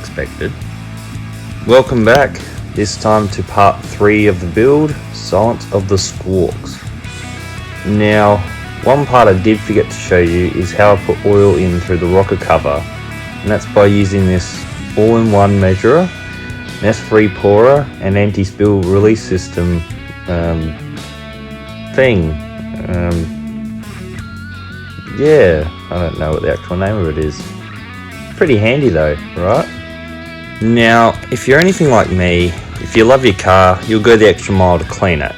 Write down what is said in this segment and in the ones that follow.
expected. Welcome back, this time to part 3 of the build, Silence of the Squawks. Now, one part I did forget to show you is how I put oil in through the rocker cover, and that's by using this all-in-one measurer, an S3 pourer, and anti-spill release system thing. Yeah, I don't know what the actual name of it is. Pretty handy though, right? Now, if you're anything like me, if you love your car, you'll go the extra mile to clean it.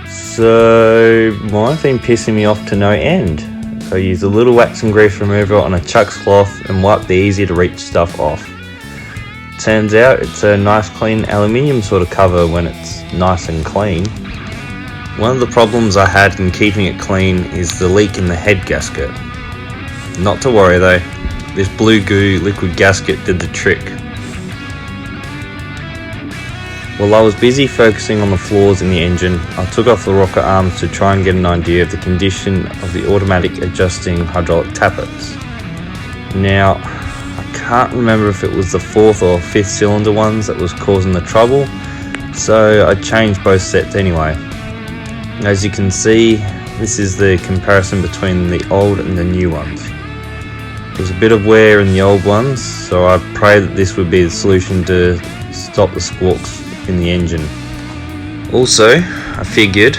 So, mine's been pissing me off to no end. So I use a little wax and grease remover on a Chuck's cloth and wipe the easy to reach stuff off. Turns out it's a nice clean aluminium sort of cover when it's nice and clean. One of the problems I had in keeping it clean is the leak in the head gasket. Not to worry though, this blue goo liquid gasket did the trick. While I was busy focusing on the flaws in the engine, I took off the rocker arms to try and get an idea of the condition of the automatic adjusting hydraulic tappets. Now, I can't remember if it was the 4th or 5th cylinder ones that was causing the trouble, so I changed both sets anyway. As you can see, this is the comparison between the old and the new ones. There's a bit of wear in the old ones, so I pray that this would be the solution to stop the squawks in the engine. Also, I figured,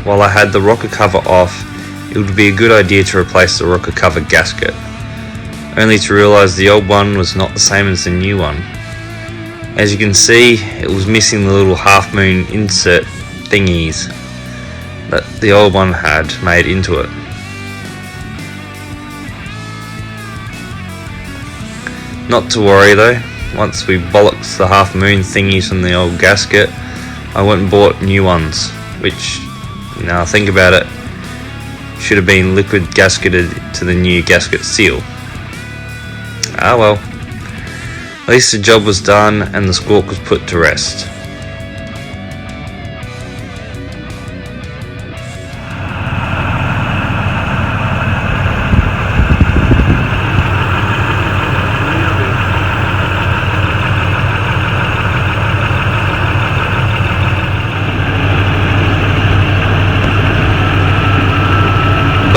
while I had the rocker cover off, it would be a good idea to replace the rocker cover gasket, only to realise the old one was not the same as the new one. As you can see, it was missing the little half moon insert thingies that the old one had made into it. Not to worry though, once we bollocks the half moon thingies from the old gasket, I went and bought new ones, which, now I think about it, should have been liquid gasketed to the new gasket seal. Ah well, at least the job was done and the squawk was put to rest.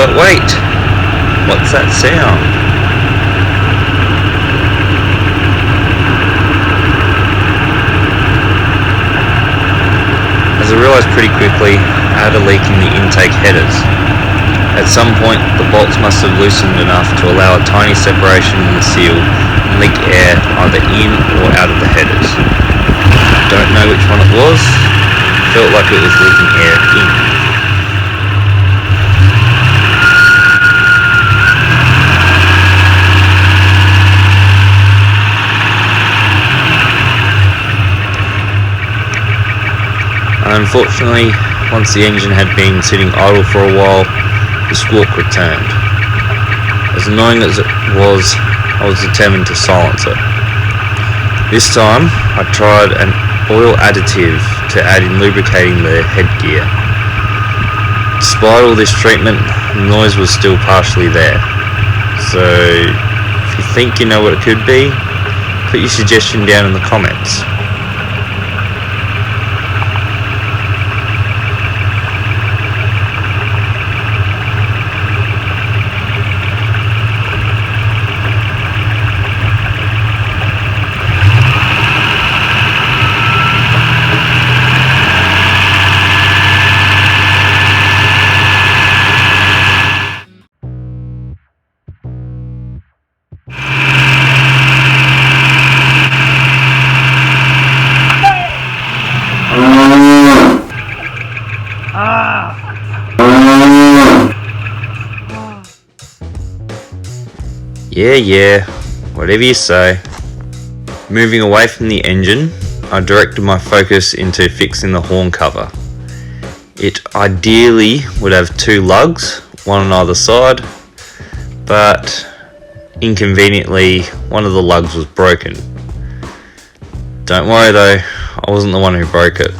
But wait, what's that sound? As I realised pretty quickly, I had a leak in the intake headers. At some point, the bolts must have loosened enough to allow a tiny separation in the seal and leak air either in or out of the headers. Don't know which one it was, felt like it was leaking air in. Unfortunately, once the engine had been sitting idle for a while, the squawk returned. As annoying as it was, I was determined to silence it. This time, I tried an oil additive to add in lubricating the headgear. Despite all this treatment, the noise was still partially there. So, if you think you know what it could be, put your suggestion down in the comments. Yeah, whatever you say. Moving away from the engine, I directed my focus into fixing the horn cover. It ideally would have 2 lugs, one on either side, but inconveniently one of the lugs was broken. Don't worry though, I wasn't the one who broke it.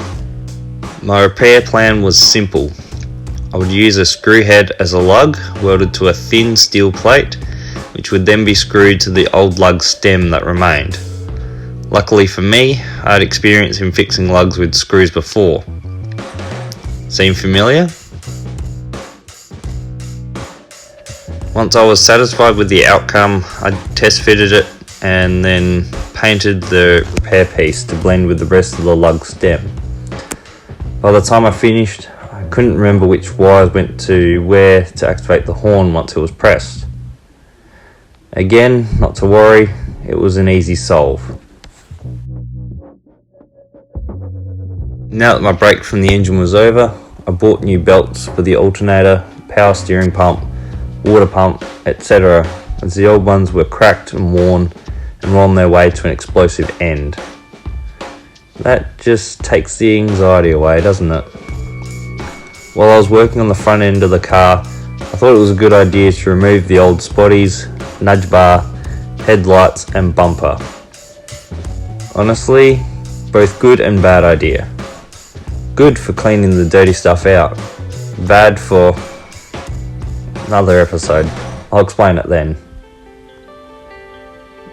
My repair plan was simple. I would use a screw head as a lug welded to a thin steel plate, which would then be screwed to the old lug stem that remained. Luckily for me, I had experience in fixing lugs with screws before. Seem familiar? Once I was satisfied with the outcome, I test fitted it and then painted the repair piece to blend with the rest of the lug stem. By the time I finished, I couldn't remember which wires went to where to activate the horn once it was pressed. Again, not to worry, it was an easy solve. Now that my break from the engine was over, I bought new belts for the alternator, power steering pump, water pump, etc., as the old ones were cracked and worn and were on their way to an explosive end. That just takes the anxiety away, doesn't it? While I was working on the front end of the car, I thought it was a good idea to remove the old spotties, nudge bar, headlights and bumper. Honestly, both good and bad idea. Good for cleaning the dirty stuff out. Bad for another episode. I'll explain it then.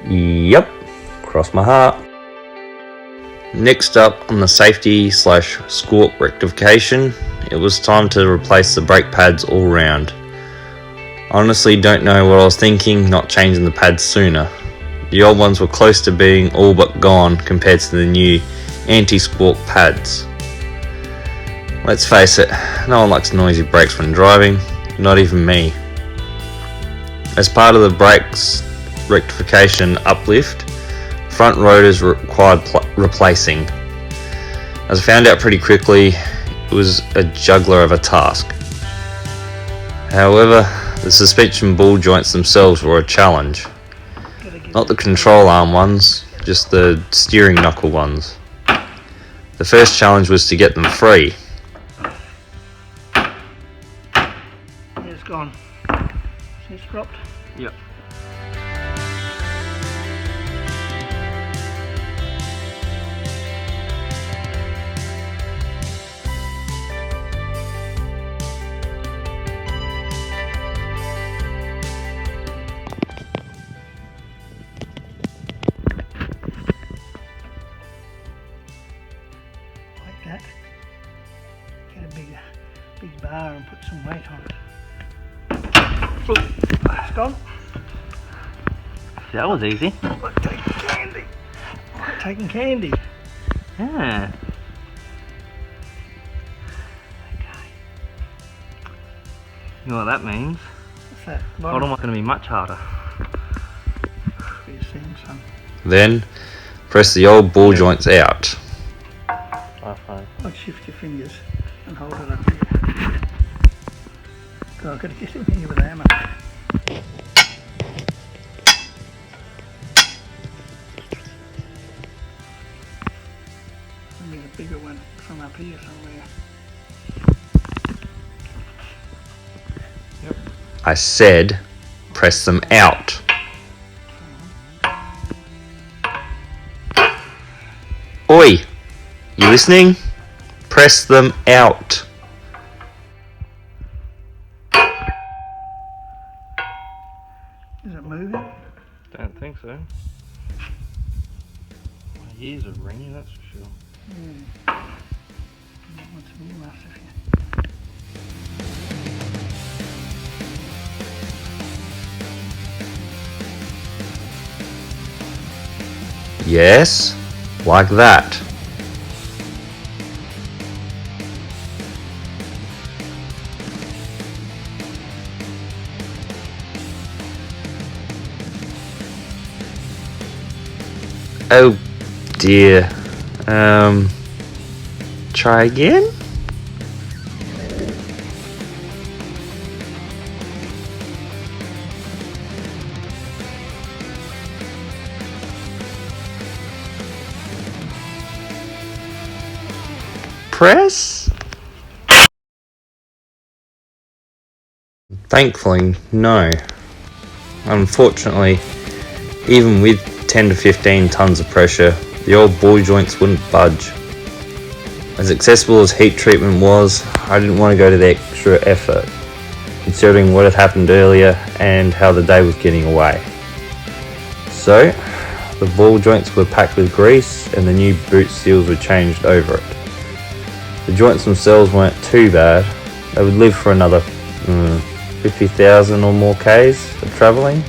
Yep, cross my heart. Next up on the safety / squawk rectification, it was time to replace the brake pads all round. Honestly don't know what I was thinking not changing the pads sooner. The old ones were close to being all but gone compared to the new anti-squawk pads. Let's face it, no one likes noisy brakes when driving, not even me. As part of the brakes rectification uplift, front rotors required replacing. As I found out pretty quickly, it was a juggler of a task. However, the suspension ball joints themselves were a challenge. Not the control arm ones, just the steering knuckle ones. The first challenge was to get them free. It's gone. See, it's dropped? Yep. Like that. Get a big bar and put some weight on it. It's gone. That was easy. Like taking candy. Like taking candy. Yeah. Okay. You know what that means? What's that? Bottom is going to be much harder. For your seam, son. Then press the old ball joints out. Like shift your fingers and hold it up here. God, I've got to get in here with a hammer. I need a bigger one from up here somewhere. Yep. I said press them out. Oi! You listening? Press them out. Is it moving? Don't think so. My ears are ringing, that's for sure. Want some earmuffs if you... Yes, like that. Oh dear. Try again? Press? Thankfully, no. Unfortunately, even with 10 to 15 tons of pressure, the old ball joints wouldn't budge. As accessible as heat treatment was, I didn't want to go to the extra effort, considering what had happened earlier and how the day was getting away. So, the ball joints were packed with grease and the new boot seals were changed over it. The joints themselves weren't too bad. They would live for another 50,000 or more Ks of travelling.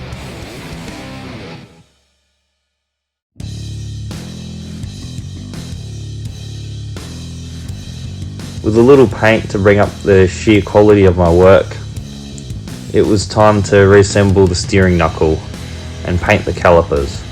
With a little paint to bring up the sheer quality of my work, it was time to reassemble the steering knuckle and paint the calipers.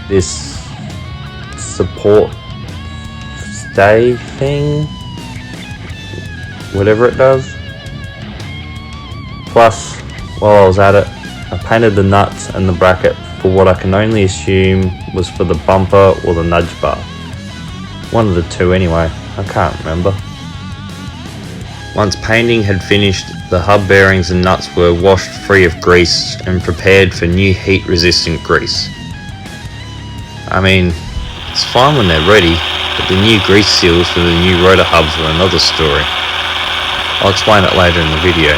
This support stay thing, whatever it does. Plus, while I was at it, I painted the nuts and the bracket for what I can only assume was for the bumper or the nudge bar. One of the two anyway, I can't remember. Once painting had finished, the hub bearings and nuts were washed free of grease and prepared for new heat resistant grease. I mean, it's fine when they're ready, but the new grease seals for the new rotor hubs were another story. I'll explain it later in the video.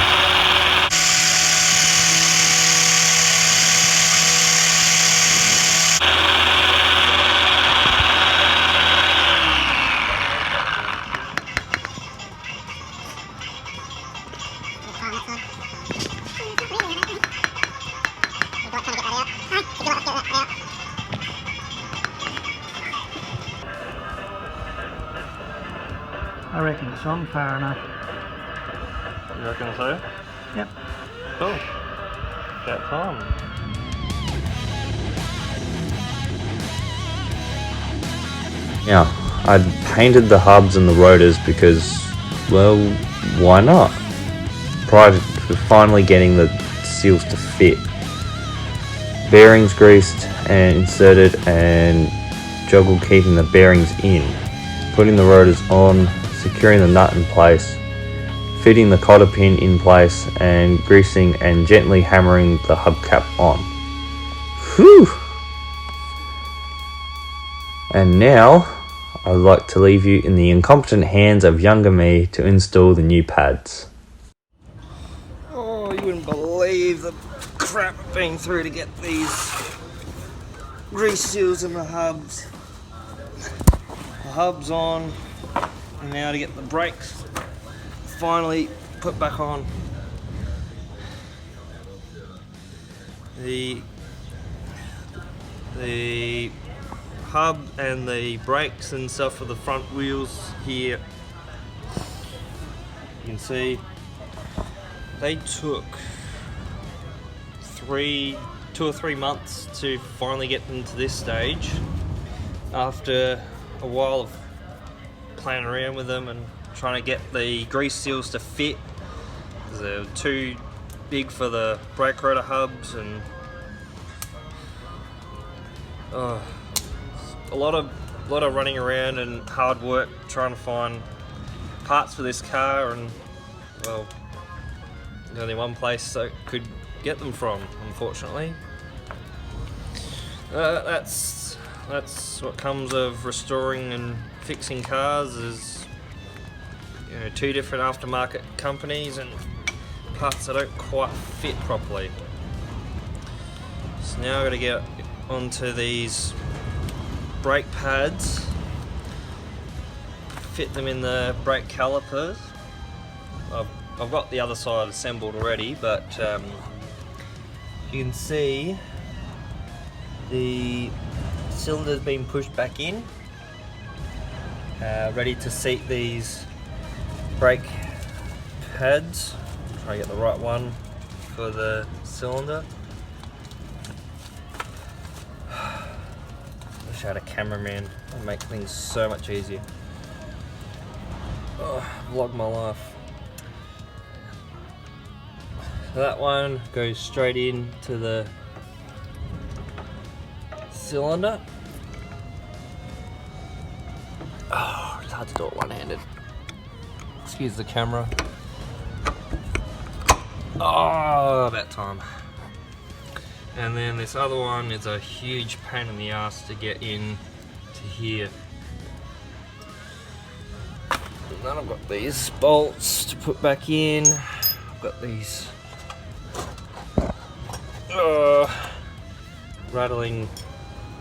I reckon it's on far enough. You reckon so? Yep. Cool. About time. Now, I'd painted the hubs and the rotors because, well, why not? Prior to finally getting the seals to fit. Bearings greased and inserted and juggle keeping the bearings in. Putting the rotors on, securing the nut in place, fitting the cotter pin in place and greasing and gently hammering the hubcap on. Whew! And now, I'd like to leave you in the incompetent hands of younger me to install the new pads. Oh, you wouldn't believe the crap I've been through to get these grease seals in the hubs. The hubs on, and now to get the brakes finally put back on. The hub and the brakes and stuff for the front wheels here, you can see they took 2 or 3 months to finally get them to this stage after a while of playing around with them and trying to get the grease seals to fit. They're too big for the brake rotor hubs, and a lot of running around and hard work trying to find parts for this car, and well, there's only one place I could get them from, unfortunately. That's what comes of restoring and fixing cars, is, you know, 2 different aftermarket companies and parts that don't quite fit properly. So now I've got to get onto these brake pads, fit them in the brake calipers. I've got the other side assembled already, but you can see the cylinder's been pushed back in, ready to seat these brake pads. Try to get the right one. for the cylinder. Wish I had a cameraman. It'd make things so much easier. Oh, vlog my life. That one goes straight into the cylinder. Oh, it's hard to do it one-handed. Excuse the camera. Oh, about time. And then this other one is a huge pain in the ass to get in to here. And then I've got these bolts to put back in. I've got these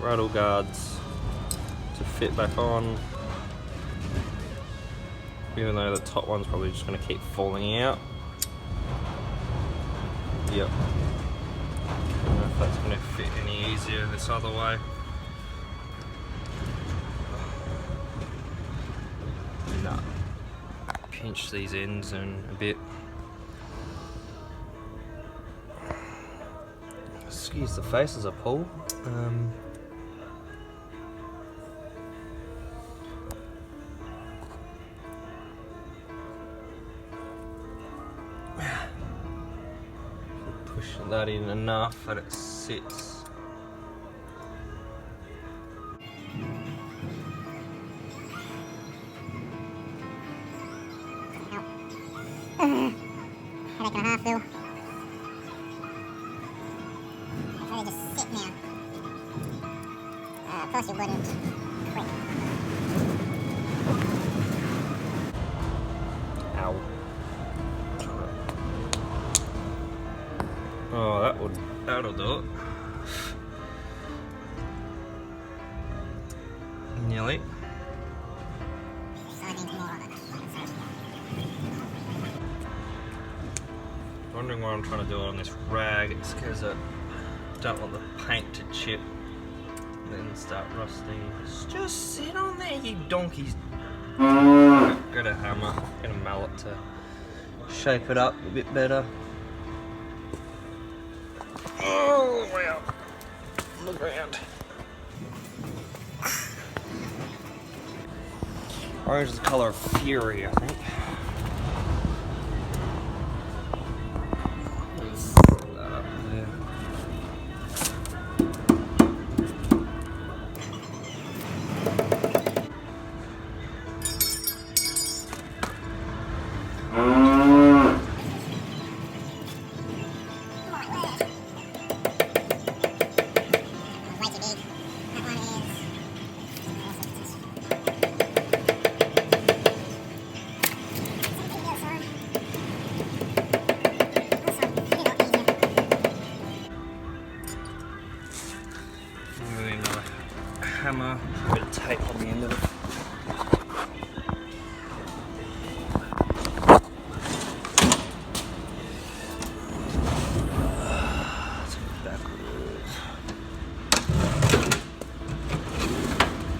rattle guards to fit back on. Even though the top one's probably just going to keep falling out. Yep. I don't know if that's going to fit any easier this other way. No. Pinch these ends in a bit. Excuse the faces I pull. Pushing that in enough that it sits. Headache and a half, Phil. I'd rather just sit now. Of course you wouldn't. Quick. Ow. Oh, that'll do it. Nearly. Wondering why I'm trying to do it on this rag. It's because I don't want the paint to chip and then start rusting. Just sit on there, you donkeys. Got a hammer, get a mallet to shape it up a bit better. Oh, wow. On the ground. Orange is the color of fury, I think. Put that up there. Hammer, a bit of tape on the end of it.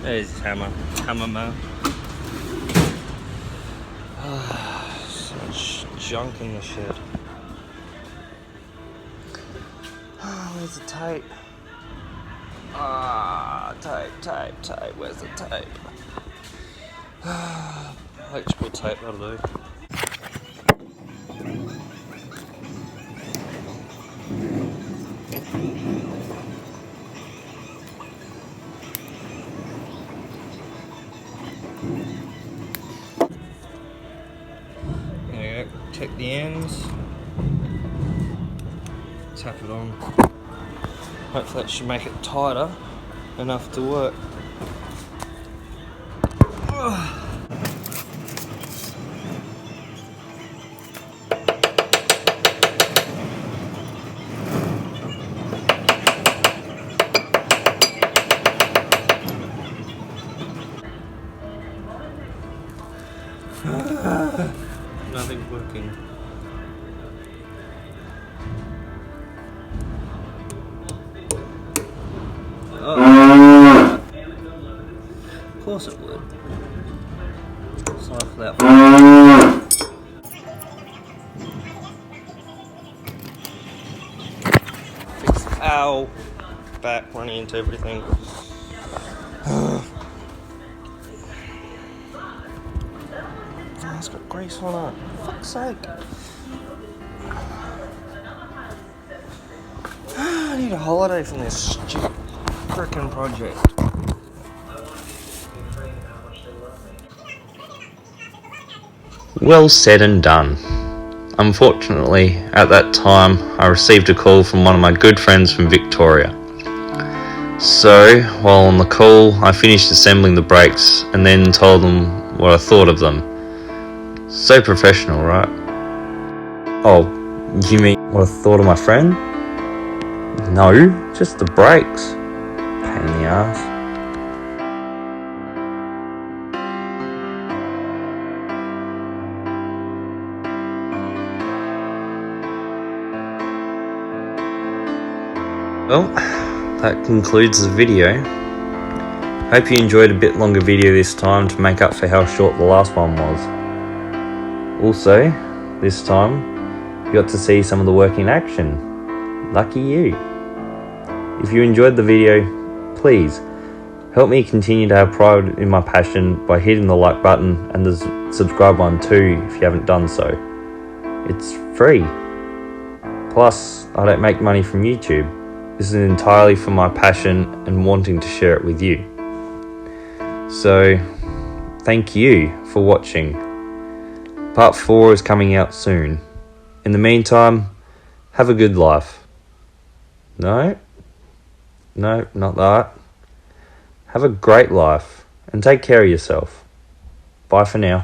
There's his hammer, man. So much junk in the shed. Where's the tape? Tape, where's the tape? Electrical tape, that'll do. There you go, check the ends. Tap it on. Hopefully that should make it tighter enough to work. Nothing's working. Oh. Of course it would. Sorry for that. fell back running into everything. Oh, it's got grease on it. For fuck's sake. I need a holiday from this stupid frickin' project. Well said and done. Unfortunately, at that time, I received a call from one of my good friends from Victoria. So, while on the call, I finished assembling the brakes and then told them what I thought of them. So professional, right? Oh, you mean what I thought of my friend? No, just the brakes. Pain in the ass. Well, that concludes the video. Hope you enjoyed a bit longer video this time to make up for how short the last one was. Also, this time, you got to see some of the work in action. Lucky you. If you enjoyed the video, please help me continue to have pride in my passion by hitting the like button and the subscribe button too if you haven't done so. It's free. Plus, I don't make money from YouTube. This is entirely for my passion and wanting to share it with you. So, thank you for watching. Part 4 is coming out soon. In the meantime, have a good life. No, not that. Have a great life and take care of yourself. Bye for now.